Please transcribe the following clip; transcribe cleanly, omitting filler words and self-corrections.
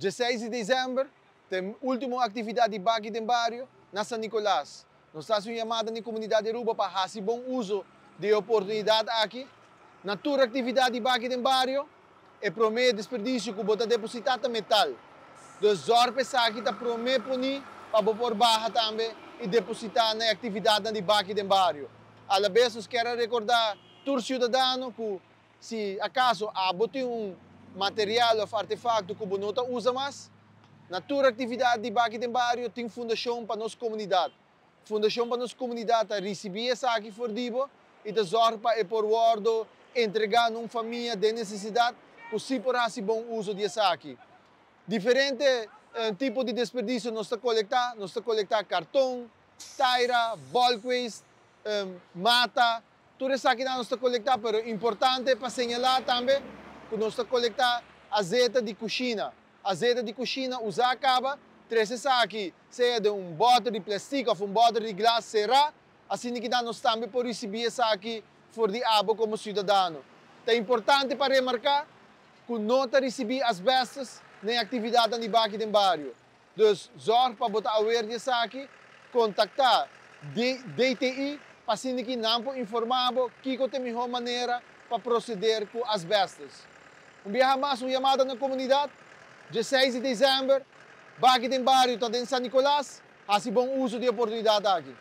16 de dezembro, tem última atividade aqui no bairro, na San Nicolás. Nós estamos chamada na comunidade de Aruba para fazer bom uso de oportunidade aqui. Na tua atividade aqui no bairro, é prometer desperdício que você depositar metal. Então, zorpes aqui está prometer para pôr barra também e depositar na atividade aqui no bairro. Às vezes, quero recordar todos os cidadãos que, se acaso botar material ou artefacto que você não usa mais, na tua atividade aqui no bairro tem fundação para nossa comunidade. Fundação para nossa comunidade receber essa aqui for dibo e da zorpa e por guardo entregar numa família de necessidade que se porá se bom uso dessa aqui. Diferente tipo de desperdício nós coletar cartão, taira, bulk waste, mata, tudo isso aqui nós coletar, mas importante para señalar também que nós coletar azeite de cozinha. Azeite de cozinha usar acaba, traz essa aqui, seja de bote de plástico ou bote de glass será, assim que nós também por receber essa aqui for de abo como cidadão. É importante para remarcar que não receber asbestos na atividade aqui no bairro. Então, zorg para botar aware dessa aqui, contactar DTI para que não informar que tem a melhor maneira para proceder com asbestos. Dia mais uma chamada na comunidade, 16 de dezembro, aqui no bairro, em San Nicolás, assim bom uso de oportunidade aqui.